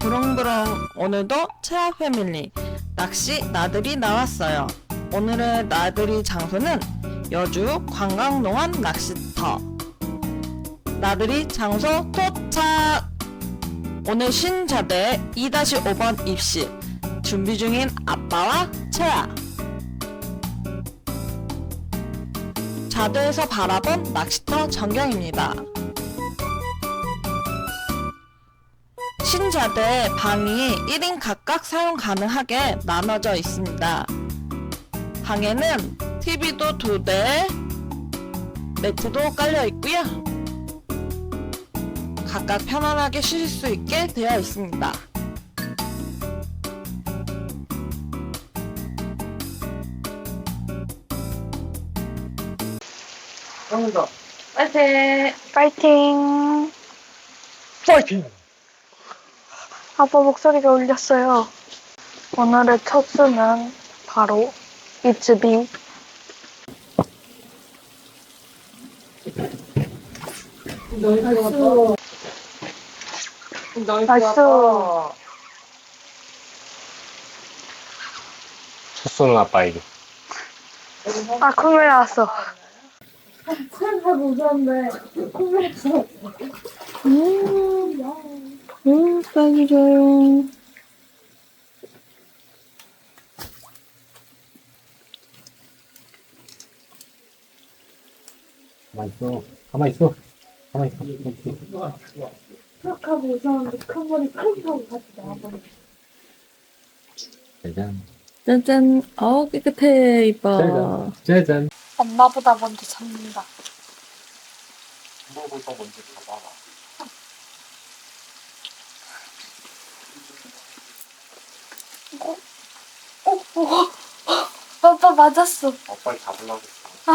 부릉부릉 오늘도 채아 패밀리 낚시 나들이 나왔어요. 오늘의 나들이 장소는 여주 관광농원 낚시터. 나들이 장소 도착! 오늘 신자대 2-5번 입시 준비 중인 아빠와 채아. 자대에서 바라본 낚시터 전경입니다. 신자대 방이 1인 각각 사용 가능하게 나눠져 있습니다. 방에는 TV도 2대, 매트도 깔려 있고요. 각각 편안하게 쉬실 수 있게 되어 있습니다. 오늘도 파이팅! 파이팅! 파이팅! 아빠 목소리가 울렸어요. 오늘의 첫 수는 바로 이츠비. 나이스. 첫 손은 아빠에게. 아, 콧물 나왔어. 잘 무서운데 콧물이 빨리 줘요. 가만히 있어. 가만히 있어. 가만히 있어. 툭하고 무서운데 콧물이 쿵하고 같이 나와버려. 짜잔. 짜잔. 깨끗해. 이뻐. 짜잔. 엄마보다 먼저 잡는다. 뭐부터 먼저 잡아라. 아빠 맞았어. 아빠를 잡으려고 했어.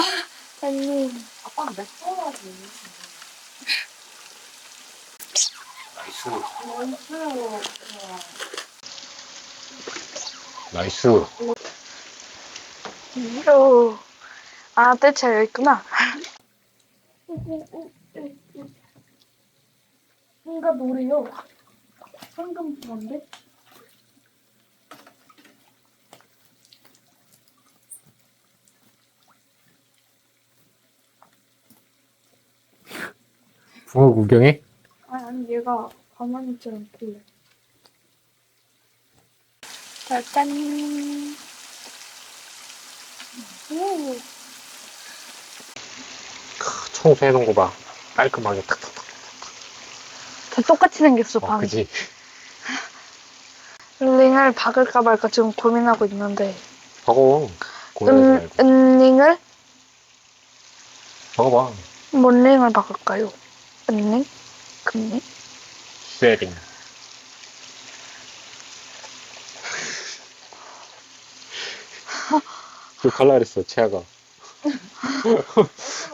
아니. 아빠는 몇 살이지? 나이스. 원수. 나이스. 오. 아, 떼차 여기 있구나. 뭔가 노래요. 방금 뭔데? 붕어 구경해? 아니 얘가 가만히 있지 않길래. 짠. 오. 청소해놓은 거 봐. 깔끔하게 탁탁탁. 다 똑같이 생겼어, 방이. 그지? 링을 박을까 말까 지금 고민하고 있는데. 먹어. 고민하지 말고. 은링을? 먹어봐. 뭔 링을 박을까요? 은링? 금링? 쉐링. 욕할라 그랬어, 채아가.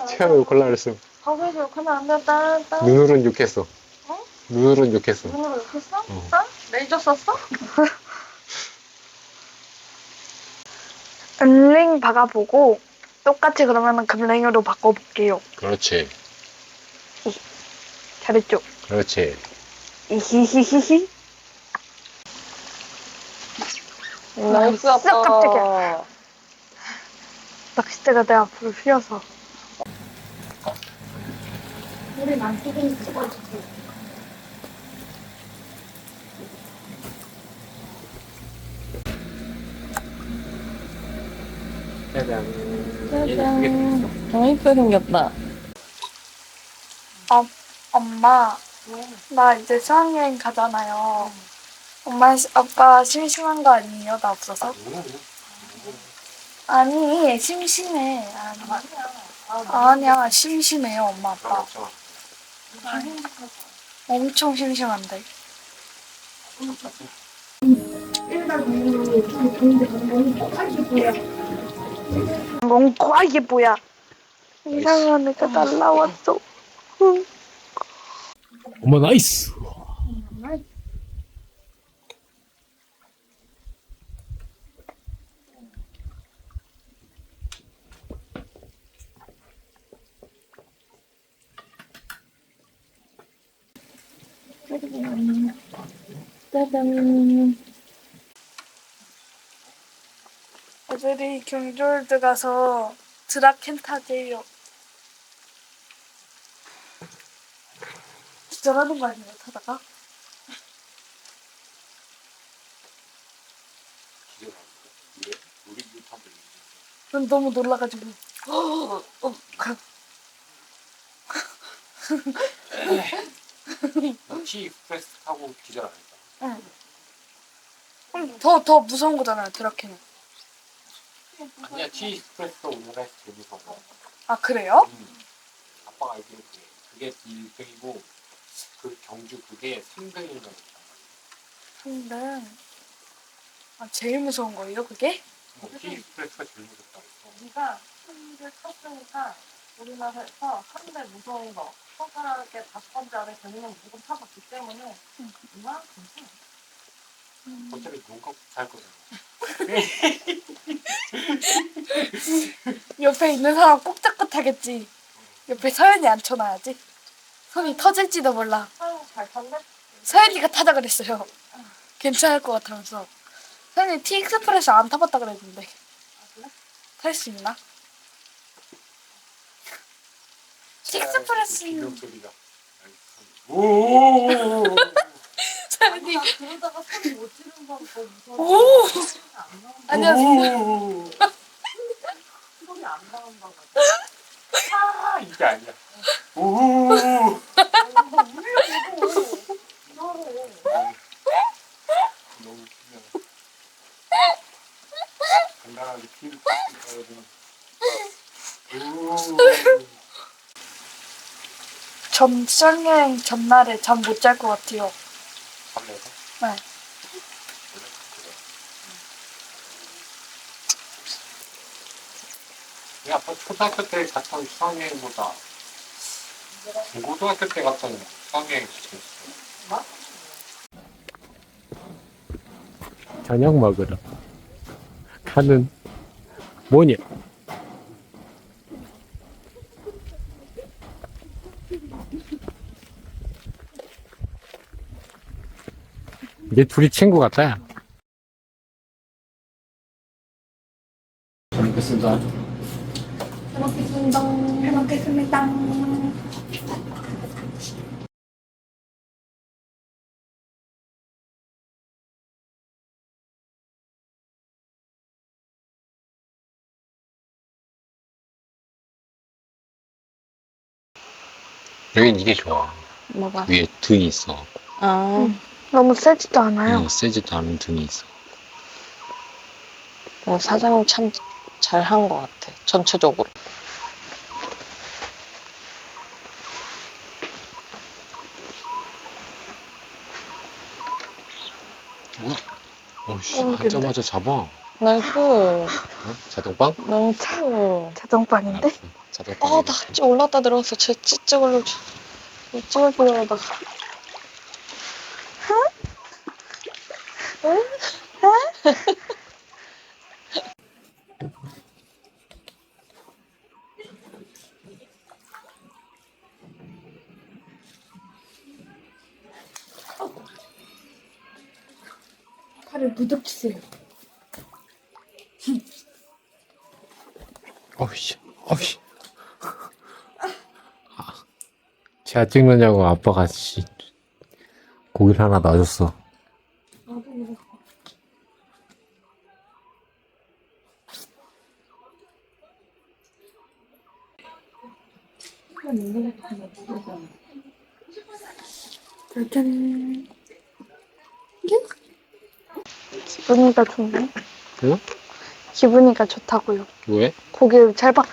채아가 욕할라 그랬어. 거기서 욕하면 안 된다. 눈으로는 욕했어. 어? 눈으로는 욕했어. 눈으로 욕했어? 어. 레이저 썼어? 은링 박아보고 똑같이 그러면은 금링으로 바꿔볼게요. 그렇지. 잘했죠? 그렇지. 이히히히히. 나이스 깜짝이야. 낚싯대가 내 앞으로 휘어서. 우리 만지긴 찍어줄게. 짜잔. 이쁘게 생겼다. 엄마, 나 이제 수학여행 가잖아요. 엄마, 아빠 심심한 거 아니에요? 나 없어서? 아니, 심심해. 아니야, 심심해요, 엄마, 아빠. 엄청 심심한데. 멍과 이게 뭐야? 이상한 애가 날라왔어. 엄마 나이스. 짜잔. 애들이 경주월드 가서 드라켄 타재요. 기절하는 거 아니에요, 타다가? 난 너무 놀라가지고. 티 익스프레스 타고 기절 안 했다. 응. 더 무서운 거잖아요, 드라켄은. 아니야, 티 익스프레스가 우리나라에서 제일 무서운 거. 아, 그래요? 아빠가 알기로 그게 1등이고 그 경주 그게 3등인가 보다. 근데 아, 제일 무서운 거예요, 그게? 티 익스프레스가 제일 무섭다 그랬어. 우리가 한대 탔으니까 우리나라에서 한대 무서운 거 손가락에 5번째 안에 되는 무조건 타봤기 때문에 이만큼 어차피 눈 감고 잘 거잖아. 옆에 있는 사람 꼭 잡고 타겠지. 옆에 서연이 앉혀놔야지. 손이 터질지도 몰라. 잘 탔네? 서연이가 타자 그랬어요. 괜찮을 것 같아면서. 서연이 티 익스프레스 안 타봤다 그랬는데. 탈 수 있나? 티 익스프레스. 비명 소리가. 오. 서연이. 그러다가 손 못 찌른 건 더 무서워. 오. 안녕하세요. 오. 소리 안 나온다고. 아, 이게 아니야. 오. 너무 신기하다. 간단하게 피를 닦아야 되나. 수학여행 전날에 잠 못 잘 것 같아요. 밤에서? 네. 원래 그래. 우리 아빠 초등학교 때 갔던 수학여행보다 고등학교 때 갔던 수학여행이 재밌어. 저녁 먹으러 가는 뭐냐? 이제 둘이 친구 같다. 야. 잘 먹겠습니다. 잘 먹겠습니다. 여긴 이게 좋아. 뭐가? 위에 등이 있어. 아, 너무 세지도 않아요. 세지도 않은 등이 있어. 사장님 참 잘한 것 같아. 전체적으로. 뭐야? 어이씨, 앉자마자 잡아. 나이스. 어? 자동빵? 나이스. 자동반인데? 자동빵. 아, 나 같이 올랐다 들어갔어. 쟤 찍으려고. 찍으려고 하다가. 팔을 무득 주세요. 어이씨, 어이씨. 제가 찍느냐고 아빠가 고기를 하나 놔줬어. 짜잔. 기분이가 좋네. 응? 기분이가 좋다고요. 왜? 고기를 잘 봐.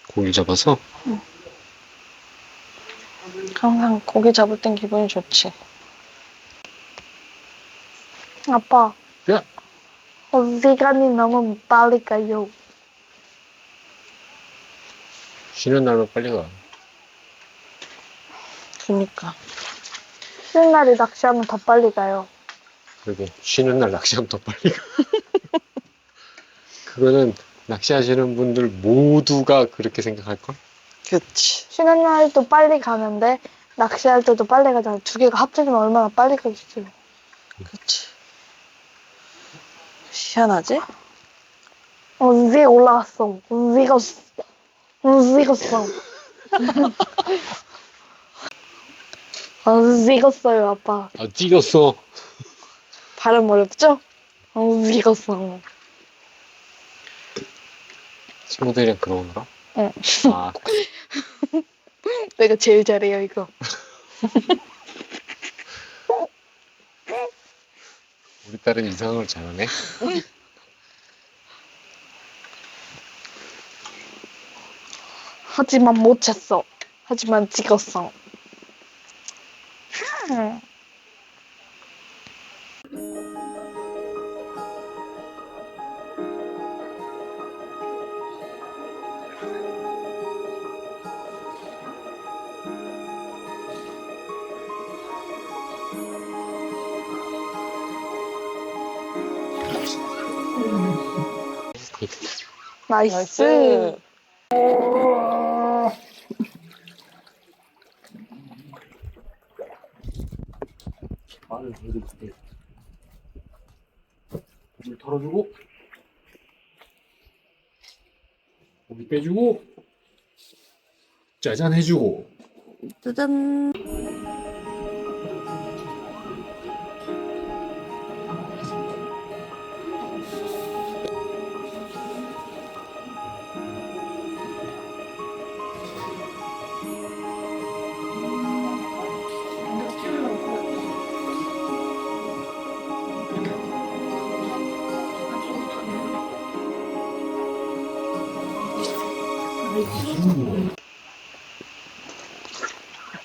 고기 잡아서? 항상 고기 잡을 땐 기분이 좋지. 아빠. 야. 시간이 너무 빨리 가요. 쉬는 날로 빨리 가. 그니까. 쉬는 날에 낚시하면 더 빨리 가요. 그러게, 쉬는 날 낚시하면 더 빨리 가. 그거는 낚시하시는 분들 모두가 그렇게 생각할걸? 그치. 쉬는 날도 빨리 가는데 낚시할 때도 빨리 가잖아. 두 개가 합쳐지면 얼마나 빨리 가겠어요. 그치. 희한하지? 위에 올라갔어. 위갔어. 위갔어. 위갔어요, 아빠. 아, 찍었어. 발음 어렵죠? 위갔어. 친구들이랑 그러는가? 응. 아, 내가 제일 잘해요, 이거. 우리 딸은 이상한 걸 잘하네. 하지만 못 쳤어. 하지만 찍었어. 나이스. 말을 해줄 때. 물 털어주고. 고기 빼주고. 짜잔 해주고. 짜잔.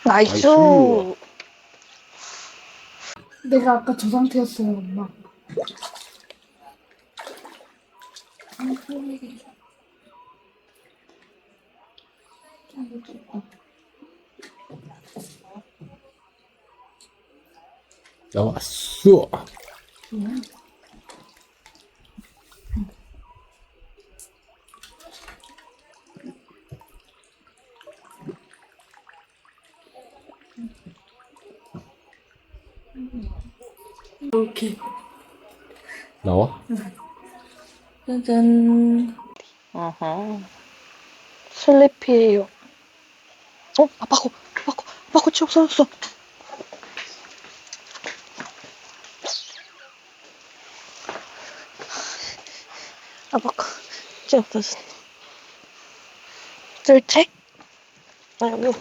나이스. 나이스. 내가 아까 저 상태였어요, 엄마. 나왔어. 이렇게. 나와? 짜잔. 어허. 슬리피예요. 아빠 거 치 없어졌어. 아빠 거치 없어졌어. 쓸책? 여기.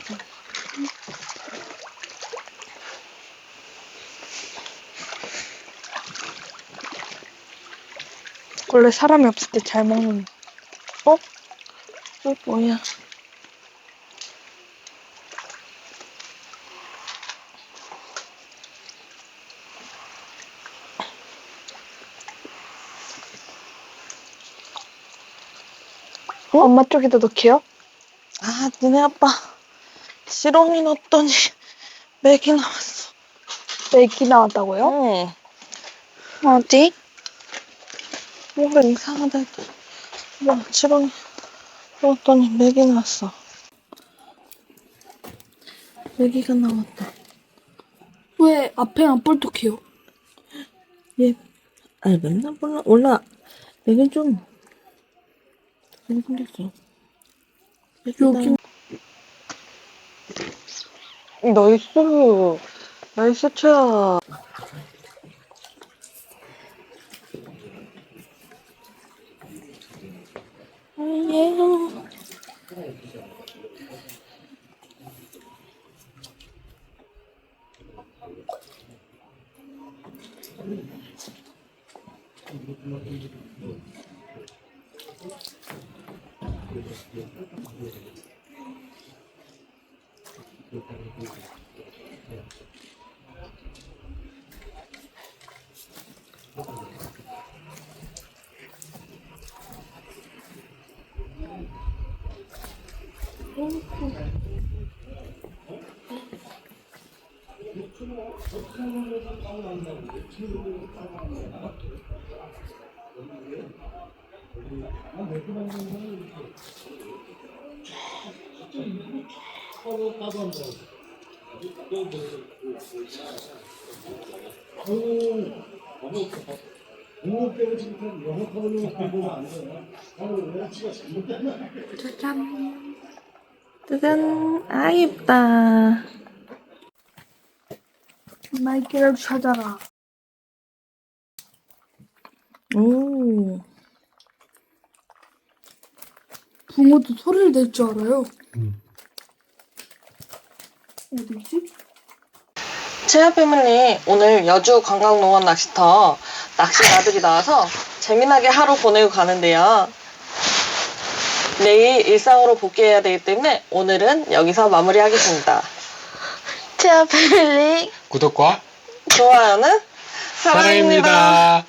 원래 사람이 없을 때 잘 먹는. 이거 뭐야? 엄마 쪽에다 넣게요? 아, 니네 아빠 지렁이 넣었더니 맥이 나왔어. 맥이 나왔다고요? 응. 어디? 뭔가 이상하다. 뭐 지렁이 넣었더니 맥이 나왔어. 맥이가 나왔다. 왜 앞에만 뿔뚝해요? 얘, 아니 맨날 몰라. 맥은 좀 생겼어. 여기. 나이스. 나이스 최야. 예. 짜잔. 짜잔. 아, 예쁘다. 마이크를 찾아라. 오. 붕어도 소리를 낼 줄 알아요. 어디지? 채아 패밀리 오늘 여주 관광농원 낚시터 낚시 나들이 나와서 재미나게 하루 보내고 가는데요. 내일 일상으로 복귀해야 되기 때문에 오늘은 여기서 마무리하겠습니다. 채아 패밀리 구독과 좋아요는 사랑입니다. 사랑입니다.